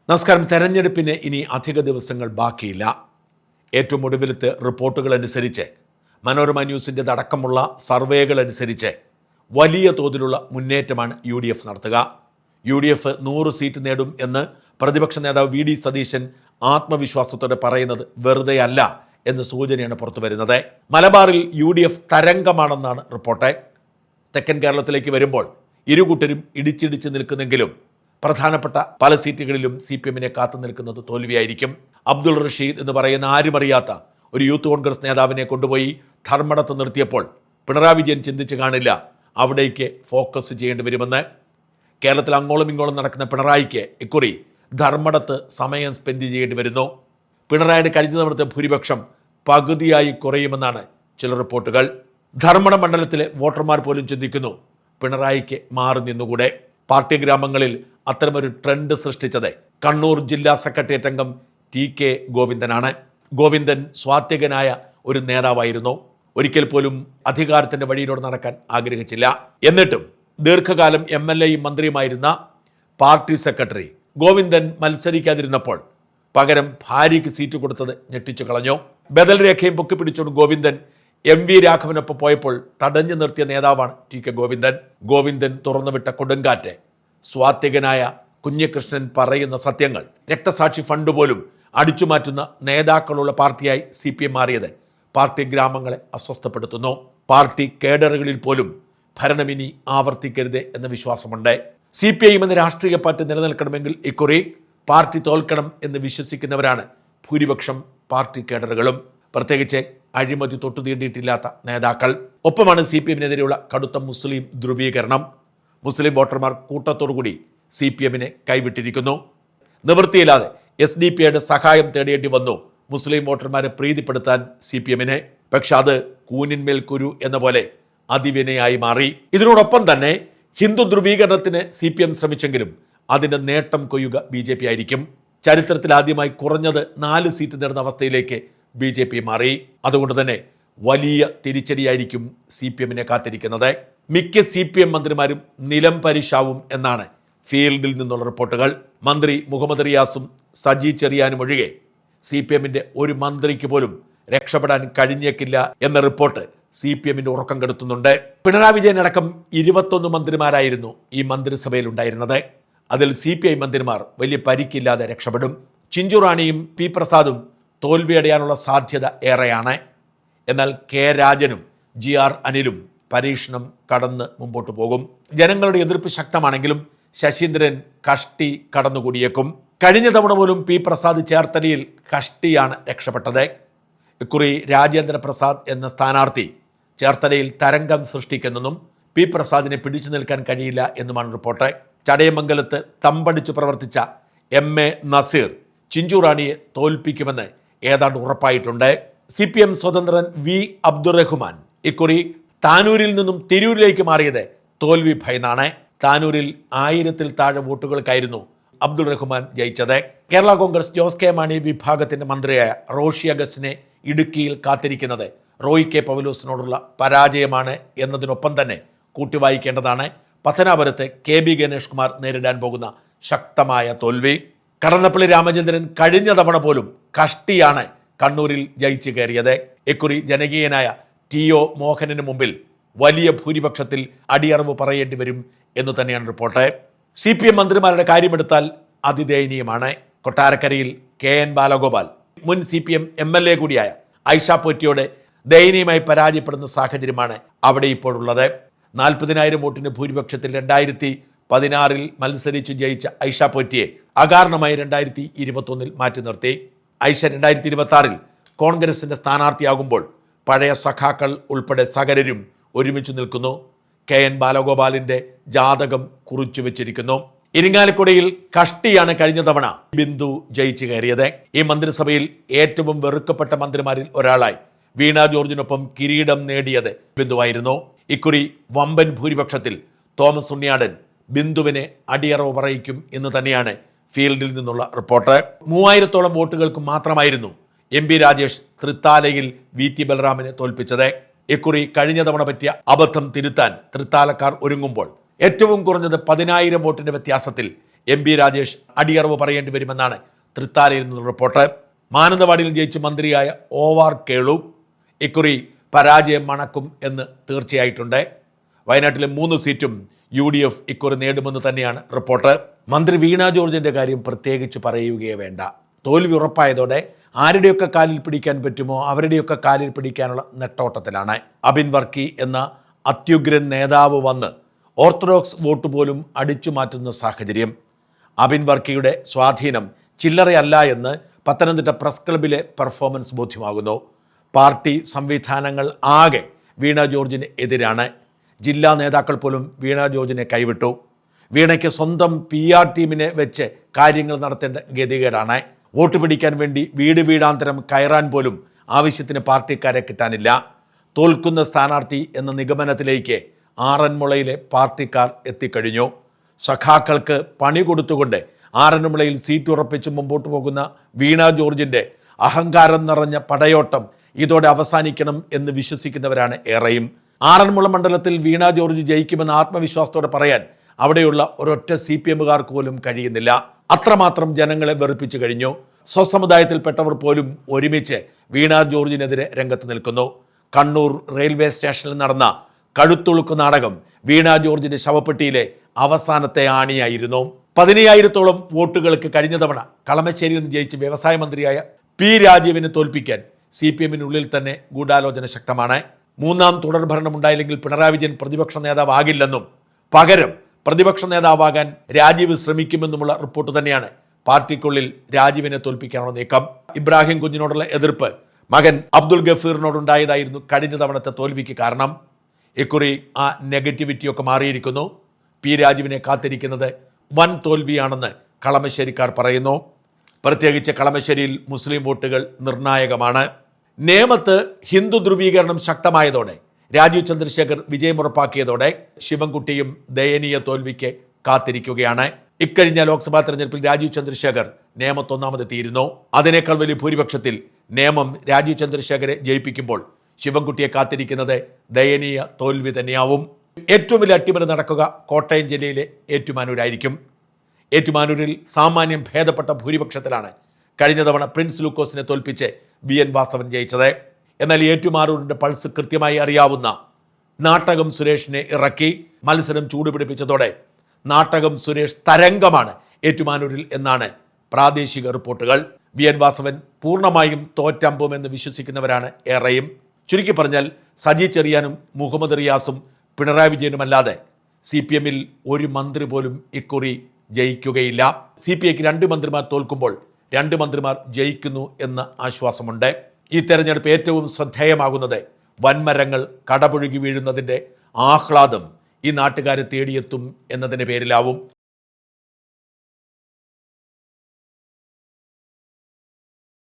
നമസ്കാരം. തെരഞ്ഞെടുപ്പിന് ഇനി അധിക ദിവസങ്ങൾ ബാക്കിയില്ല. ഏറ്റവും ഒടുവിലത്തെ റിപ്പോർട്ടുകൾ അനുസരിച്ച്, മനോരമ ന്യൂസിൻ്റെ അടക്കമുള്ള സർവേകൾ അനുസരിച്ച് വലിയ തോതിലുള്ള മുന്നേറ്റമാണ് UDF നടത്തുക. UDF 100 സീറ്റ് നേടും എന്ന് പ്രതിപക്ഷ നേതാവ് VD സതീശൻ ആത്മവിശ്വാസത്തോടെ പറയുന്നത് വെറുതെ അല്ല എന്ന സൂചനയാണ് പുറത്തു വരുന്നത്. മലബാറിൽ UDF തരംഗമാണെന്നാണ് റിപ്പോർട്ട്. തെക്കൻ കേരളത്തിലേക്ക് വരുമ്പോൾ ഇരുകൂട്ടരും ഇടിച്ചിടിച്ച് നിൽക്കുന്നെങ്കിലും പ്രധാനപ്പെട്ട പല സീറ്റുകളിലും CPM-നെ കാത്തു നിൽക്കുന്നത് തോൽവിയായിരിക്കും. അബ്ദുൾ റഷീദ് എന്ന് പറയുന്ന ആരുമറിയാത്ത ഒരു യൂത്ത് കോൺഗ്രസ് നേതാവിനെ കൊണ്ടുപോയി ധർമ്മടത്ത് നിർത്തിയപ്പോൾ പിണറായി വിജയൻ ചിന്തിച്ച് കാണില്ല അവിടേക്ക് ഫോക്കസ് ചെയ്യേണ്ടി വരുമെന്ന്. കേരളത്തിൽ അങ്ങോളം ഇങ്ങോളം നടക്കുന്ന പിണറായിക്ക് ഇക്കുറി ധർമ്മടത്ത് സമയം സ്പെൻഡ് ചെയ്യേണ്ടി വരുന്നു. പിണറായിയുടെ കഴിഞ്ഞ തവണത്തെ ഭൂരിപക്ഷം പകുതിയായി കുറയുമെന്നാണ് ചില റിപ്പോർട്ടുകൾ. ധർമ്മടം മണ്ഡലത്തിലെ വോട്ടർമാർ പോലും ചിന്തിക്കുന്നു പിണറായിക്ക് മാറി നിന്നുകൂടെ. പാർട്ടി ഗ്രാമങ്ങളിൽ അത്തരമൊരു ട്രെൻഡ് സൃഷ്ടിച്ചത് കണ്ണൂർ ജില്ലാ സെക്രട്ടേറിയറ്റ് അംഗം TK ഗോവിന്ദനാണ്. ഗോവിന്ദൻ സ്വാത്വികനായ ഒരു നേതാവായിരുന്നു. ഒരിക്കൽ പോലും അധികാരത്തിൻ്റെ വഴിയിലൂടെ നടക്കാൻ ആഗ്രഹിച്ചില്ല. എന്നിട്ടും ദീർഘകാലം MLA-യും മന്ത്രിയുമായിരുന്ന പാർട്ടി സെക്രട്ടറി ഗോവിന്ദൻ മത്സരിക്കാതിരുന്നപ്പോൾ പകരം ഭാര്യയ്ക്ക് സീറ്റ് കൊടുത്തത് ഞെട്ടിച്ചു കളഞ്ഞു. ബദൽ രേഖയും പൊക്കിപ്പിടിച്ചുകൊണ്ട് ഗോവിന്ദൻ MV രാഘവനൊപ്പം പോയപ്പോൾ തടഞ്ഞു നിർത്തിയ നേതാവാണ് TK ഗോവിന്ദൻ. ഗോവിന്ദൻ തുറന്നുവിട്ട കൊടുങ്കാറ്റ്, സ്വാത്വികനായ കുഞ്ഞികൃഷ്ണൻ പറയുന്ന സത്യങ്ങൾ, രക്തസാക്ഷി ഫണ്ട് പോലും അടിച്ചുമാറ്റുന്ന നേതാക്കളുള്ള പാർട്ടിയായി CPM മാറിയത് പാർട്ടി ഗ്രാമങ്ങളെ അസ്വസ്ഥപ്പെടുത്തുന്നു. പാർട്ടി കേഡറുകളിൽ പോലും ഭരണമിനി ആവർത്തിക്കരുത് എന്ന വിശ്വാസമുണ്ട്. CPIM എന്ന രാഷ്ട്രീയ പാർട്ടി നിലനിൽക്കണമെങ്കിൽ ഇക്കുറി പാർട്ടി തോൽക്കണം എന്ന് വിശ്വസിക്കുന്നവരാണ് ഭൂരിപക്ഷം പാർട്ടി കേഡറുകളും, പ്രത്യേകിച്ച് അഴിമതി തൊട്ടു തീണ്ടിയിട്ടില്ലാത്ത നേതാക്കൾ. ഒപ്പമാണ് CPM-നെതിരെയുള്ള കടുത്ത മുസ്ലിം ധ്രുവീകരണം. മുസ്ലിം വോട്ടർമാർ കൂട്ടത്തോടുകൂടി CPM-നെ കൈവിട്ടിരിക്കുന്നു. നിവൃത്തിയില്ലാതെ SDP-യുടെ സഹായം തേടേണ്ടി വന്നു മുസ്ലിം വോട്ടർമാരെ പ്രീതിപ്പെടുത്താൻ CPM-നെ. പക്ഷെ അത് കൂനിന്മേൽ കുരു എന്ന പോലെ അതിവിനയായി മാറി. ഇതിനോടൊപ്പം തന്നെ ഹിന്ദു ധ്രുവീകരണത്തിന് CPM ശ്രമിച്ചെങ്കിലും അതിൻ്റെ നേട്ടം കൊയ്യുക BJP ആയിരിക്കും. ചരിത്രത്തിൽ ആദ്യമായി കുറഞ്ഞത് 4 സീറ്റ് നേടുന്ന അവസ്ഥയിലേക്ക് BJP മാറി. അതുകൊണ്ട് തന്നെ വലിയ തിരിച്ചടിയായിരിക്കും CPM-നെ കാത്തിരിക്കുന്നത്. മിക്ക CPM മന്ത്രിമാരും നിലം പരിശാവും എന്നാണ് ഫീൽഡിൽ നിന്നുള്ള റിപ്പോർട്ടുകൾ. മന്ത്രി മുഹമ്മദ് റിയാസും സജി ചെറിയാനും ഒഴികെ CPM-ന്റെ ഒരു മന്ത്രിക്ക് പോലും രക്ഷപ്പെടാൻ കഴിഞ്ഞേക്കില്ല എന്ന റിപ്പോർട്ട് CPM-ന്റെ ഉറക്കം കെടുത്തുന്നുണ്ട്. പിണറായി വിജയൻ അടക്കം 21 മന്ത്രിമാരായിരുന്നു ഈ മന്ത്രിസഭയിൽ ഉണ്ടായിരുന്നത്. അതിൽ CPI മന്ത്രിമാർ വലിയ പരിക്കില്ലാതെ രക്ഷപ്പെടും. ചിഞ്ചു റാണിയും P പ്രസാദും തോൽവിയടയാനുള്ള സാധ്യത ഏറെയാണ്. എന്നാൽ K രാജനും GR അനിലും പരീക്ഷണം കടന്ന് മുമ്പോട്ട് പോകും. ജനങ്ങളുടെ എതിർപ്പ് ശക്തമാണെങ്കിലും ശശീന്ദ്രൻ കഷ്ടി കടന്നുകൂടിയേക്കും. കഴിഞ്ഞ തവണ പോലും P പ്രസാദ് ചേർത്തലയിൽ കഷ്ടിയാണ് രക്ഷപ്പെട്ടത്. ഇക്കുറി രാജേന്ദ്ര പ്രസാദ് എന്ന സ്ഥാനാർത്ഥി ചേർത്തലയിൽ തരംഗം സൃഷ്ടിക്കുന്നെന്നും P പ്രസാദിനെ പിടിച്ചു നിൽക്കാൻ കഴിയില്ല എന്നുമാണ് റിപ്പോർട്ട്. ചടയമംഗലത്ത് തമ്പടിച്ച് പ്രവർത്തിച്ച MA നസീർ ചിഞ്ചു റാണിയെ തോൽപ്പിക്കുമെന്ന് ഏതാണ്ട് ഉറപ്പായിട്ടുണ്ട്. CPM സ്വതന്ത്രൻ V അബ്ദുറഹ്മാൻ ഇക്കുറി താനൂരിൽ നിന്നും തിരൂരിലേക്ക് മാറിയത് തോൽവി ഭയന്നാണ്. താനൂരിൽ 1000-ൽ താഴെ വോട്ടുകൾക്കായിരുന്നു അബ്ദുൾ റഹ്മാൻ ജയിച്ചത്. കേരള കോൺഗ്രസ് ജോസ് കെ മാണി വിഭാഗത്തിൻ്റെ മന്ത്രിയായ റോഷി അഗസ്റ്റിനെ ഇടുക്കിയിൽ കാത്തിരിക്കുന്നത് റോയ് K പൗലോസിനോടുള്ള പരാജയമാണ് എന്നതിനൊപ്പം തന്നെ കൂട്ടിവായിക്കേണ്ടതാണ് പത്തനാപുരത്ത് KB ഗണേഷ് കുമാർ നേരിടാൻ പോകുന്ന ശക്തമായ തോൽവി. കടന്നപ്പള്ളി രാമചന്ദ്രൻ കഴിഞ്ഞ തവണ പോലും കഷ്ടിയാണ് കണ്ണൂരിൽ ജയിച്ചു കയറിയത്. ഇക്കുറി ജനകീയനായ TO മോഹനന് മുമ്പിൽ വലിയ ഭൂരിപക്ഷത്തിൽ അടിയറവ് പറയേണ്ടി വരും എന്ന് തന്നെയാണ് റിപ്പോർട്ട്. CPM മന്ത്രിമാരുടെ കാര്യമെടുത്താൽ അതിദയനീയമാണ്. കൊട്ടാരക്കരയിൽ KN ബാലഗോപാൽ മുൻ CPM MLA കൂടിയായ ഐഷ പോറ്റിയോട് ദയനീയമായി പരാജയപ്പെടുന്ന സാഹചര്യമാണ് അവിടെ ഇപ്പോഴുള്ളത്. 40,000 വോട്ടിന് ഭൂരിപക്ഷത്തിൽ 2016-ൽ മത്സരിച്ച് ജയിച്ച ഐഷ പോറ്റിയെ അകാരണമായി 2021-ൽ മാറ്റി നിർത്തി. ഐഷ 2026-ൽ കോൺഗ്രസിൻ്റെ സ്ഥാനാർത്ഥിയാകുമ്പോൾ പഴയ സഖാക്കൾ ഉൾപ്പെടെ സകലരും ഒരുമിച്ച് നിൽക്കുന്നു. KN ബാലഗോപാലിൻ്റെ ജാതകം കുറിച്ചു വെച്ചിരിക്കുന്നു. ഇരിങ്ങാലക്കുടയിൽ കഷ്ടിയാണ് കഴിഞ്ഞ തവണ ബിന്ദു ജയിച്ചു കയറിയത്. ഈ മന്ത്രിസഭയിൽ ഏറ്റവും വെറുക്കപ്പെട്ട മന്ത്രിമാരിൽ ഒരാളായി വീണ ജോർജിനൊപ്പം കിരീടം നേടിയത് ബിന്ദുവായിരുന്നു. ഇക്കുറി വമ്പൻ ഭൂരിപക്ഷത്തിൽ തോമസ് ഉണ്ണിയാടൻ ബിന്ദുവിനെ അടിയറവ് പറയിക്കും എന്ന് തന്നെയാണ് ഫീൽഡിൽ നിന്നുള്ള റിപ്പോർട്ട്. 3000-ഓളം വോട്ടുകൾക്ക് മാത്രമായിരുന്നു MP രാജേഷ് തൃത്താലയിൽ VT ബലറാമിനെ തോൽപ്പിച്ചത്. ഇക്കുറി കഴിഞ്ഞ തവണ പറ്റിയ അബദ്ധം തിരുത്താൻ തൃത്താലക്കാർ ഒരുങ്ങുമ്പോൾ ഏറ്റവും കുറഞ്ഞത് 10,000 വോട്ടിന്റെ വ്യത്യാസത്തിൽ MP രാജേഷ് അടിയറവ് പറയേണ്ടി വരുമെന്നാണ് തൃത്താലയിൽ നിന്നുള്ള റിപ്പോർട്ട്. മാനന്തവാടിയിൽ ജയിച്ച് മന്ത്രിയായ OR കേളു ഇക്കുറി പരാജയം മണക്കും എന്ന് തീർച്ചയായിട്ടുണ്ട്. വയനാട്ടിലെ 3 സീറ്റും UDF ഇക്കുറി നേടുമെന്ന് തന്നെയാണ് റിപ്പോർട്ട്. മന്ത്രി വീണ ജോർജിൻ്റെ കാര്യം പ്രത്യേകിച്ച് പറയുകയേ വേണ്ട. തോൽവി ഉറപ്പായതോടെ ആരുടെയൊക്കെ കാലിൽ പിടിക്കാൻ പറ്റുമോ അവരുടെയൊക്കെ കാലിൽ പിടിക്കാനുള്ള നെട്ടോട്ടത്തിലാണ്. അബിൻ വർക്കി എന്ന അത്യുഗ്രൻ നേതാവ് വന്ന് ഓർത്തഡോക്സ് വോട്ട് പോലും അടിച്ചു മാറ്റുന്ന സാഹചര്യം. അബിൻ വർക്കിയുടെ സ്വാധീനം ചില്ലറയല്ല എന്ന് പത്തനംതിട്ട പ്രസ് ക്ലബിലെ പെർഫോമൻസ് ബോധ്യമാകുന്നു. പാർട്ടി സംവിധാനങ്ങൾ ആകെ വീണ ജോർജിന് എതിരാണ്. ജില്ലാ നേതാക്കൾ പോലും വീണ ജോർജിനെ കൈവിട്ടു. വീണയ്ക്ക് സ്വന്തം PR ടീമിനെ വെച്ച് കാര്യങ്ങൾ നടത്തേണ്ട ഗതികേടാണ്. വോട്ട് പിടിക്കാൻ വേണ്ടി വീട് വീടാന്തരം കയറാൻ പോലും ആവശ്യത്തിന് പാർട്ടിക്കാരെ കിട്ടാനില്ല. തോൽക്കുന്ന സ്ഥാനാർത്ഥി എന്ന നിഗമനത്തിലേക്ക് ആറന്മുളയിലെ പാർട്ടിക്കാർ എത്തിക്കഴിഞ്ഞു. സഖാക്കൾക്ക് പണി കൊടുത്തുകൊണ്ട് ആറന്മുളയിൽ സീറ്റ് ഉറപ്പിച്ച് മുമ്പോട്ട് പോകുന്ന വീണ ജോർജിൻ്റെ അഹങ്കാരം നിറഞ്ഞ പടയോട്ടം ഇതോടെ അവസാനിക്കണം എന്ന് വിശ്വസിക്കുന്നവരാണ് ഏറെയും. ആറന്മുള മണ്ഡലത്തിൽ വീണ ജോർജ് ജയിക്കുമെന്ന് ആത്മവിശ്വാസത്തോടെ പറയാൻ അവിടെയുള്ള ഒരൊറ്റ CPMകാർക്ക് പോലും കഴിയുന്നില്ല. അത്രമാത്രം ജനങ്ങളെ വെറുപ്പിച്ചു കഴിഞ്ഞു. സ്വസമുദായത്തിൽപ്പെട്ടവർ പോലും ഒരുമിച്ച് വീണ ജോർജിനെതിരെ രംഗത്ത് നിൽക്കുന്നു. കണ്ണൂർ റെയിൽവേ സ്റ്റേഷനിൽ നടന്ന കഴുത്തുളുക്ക് നാടകം വീണ ജോർജിന്റെ ശവപ്പെട്ടിയിലെ അവസാനത്തെ ആണിയായിരുന്നു. 15,000-ഓളം വോട്ടുകൾക്ക് കഴിഞ്ഞ തവണ കളമശ്ശേരിയിൽ നിന്ന് ജയിച്ച് വ്യവസായ മന്ത്രിയായ P രാജീവിനെ തോൽപ്പിക്കാൻ CPMനുള്ളിൽ തന്നെ ഗൂഢാലോചന ശക്തമാണ്. 3ാം തുടർഭരണമുണ്ടായില്ലെങ്കിൽ പിണറായി വിജയൻ പ്രതിപക്ഷ നേതാവാകില്ലെന്നും പകരം പ്രതിപക്ഷ നേതാവാകാൻ രാജീവ് ശ്രമിക്കുമെന്നുമുള്ള റിപ്പോർട്ട് തന്നെയാണ് പാർട്ടിക്കുള്ളിൽ രാജീവിനെ തോൽപ്പിക്കാനുള്ള നീക്കം. ഇബ്രാഹിം കുഞ്ഞിനോടുള്ള എതിർപ്പ് മകൻ അബ്ദുൽ ഗഫീറിനോടുണ്ടായതായിരുന്നു കഴിഞ്ഞ തവണത്തെ തോൽവിക്ക് കാരണം. ഇക്കുറി ആ നെഗറ്റിവിറ്റിയൊക്കെ മാറിയിരിക്കുന്നു. P രാജീവിനെ കാത്തിരിക്കുന്നത് വൻ തോൽവിയാണെന്ന് കളമശ്ശേരിക്കാർ പറയുന്നു. പ്രത്യേകിച്ച് കളമശ്ശേരിയിൽ മുസ്ലിം വോട്ടുകൾ നിർണായകമാണ്. നേമത്ത് ഹിന്ദു ധ്രുവീകരണം ശക്തമായതോടെ രാജീവ് ചന്ദ്രശേഖർ വിജയമുറപ്പാക്കിയതോടെ ശിവൻകുട്ടിയും ദയനീയ തോൽവിക്ക് കാത്തിരിക്കുകയാണ്. ഇക്കഴിഞ്ഞ ലോക്സഭാ തെരഞ്ഞെടുപ്പിൽ രാജീവ് ചന്ദ്രശേഖർ നേമത്ത് ഒന്നാമതെത്തിയിരുന്നു. അതിനേക്കാൾ വലിയ ഭൂരിപക്ഷത്തിൽ നേമം രാജീവ് ചന്ദ്രശേഖരെ ജയിപ്പിക്കുമ്പോൾ ശിവൻകുട്ടിയെ കാത്തിരിക്കുന്നത് ദയനീയ തോൽവി തന്നെയാവും. ഏറ്റവും വലിയ അട്ടിമറി നടക്കുക കോട്ടയം ജില്ലയിലെ ഏറ്റുമാനൂരായിരിക്കും. ഏറ്റുമാനൂരിൽ സാമാന്യം ഭേദപ്പെട്ട ഭൂരിപക്ഷത്തിലാണ് കഴിഞ്ഞ തവണ പ്രിൻസ് ലൂക്കോസിനെ തോൽപ്പിച്ച് BN വാസവൻ ജയിച്ചത്. എന്നാൽ ഏറ്റുമാനൂരിൻ്റെ പൾസ് കൃത്യമായി അറിയാവുന്ന നാട്ടകം സുരേഷിനെ ഇറക്കി മത്സരം ചൂടുപിടിപ്പിച്ചതോടെ നാട്ടകം സുരേഷ് തരംഗമാണ് ഏറ്റുമാനൂരിൽ എന്നാണ് പ്രാദേശിക റിപ്പോർട്ടുകൾ. BN വാസവൻ പൂർണ്ണമായും തോറ്റമ്പുമെന്ന് വിശ്വസിക്കുന്നവരാണ് ഏറെയും. ചുരുക്കി പറഞ്ഞാൽ സജി ചെറിയാനും മുഹമ്മദ് റിയാസും പിണറായി വിജയനുമല്ലാതെ CPMൽ ഒരു മന്ത്രി പോലും ഇക്കുറി ജയിക്കുകയില്ല. CPIക്ക് 2 മന്ത്രിമാർ തോൽക്കുമ്പോൾ 2 മന്ത്രിമാർ ജയിക്കുന്നു എന്ന ആശ്വാസമുണ്ട്. ഈ തെരഞ്ഞെടുപ്പ് ഏറ്റവും ശ്രദ്ധേയമാകുന്നത് വൻമരങ്ങൾ കടപുഴുകി വീഴുന്നതിൻ്റെ ആഹ്ലാദം ഈ നാട്ടുകാരെ തേടിയെത്തും എന്നതിൻ്റെ പേരിലാവും.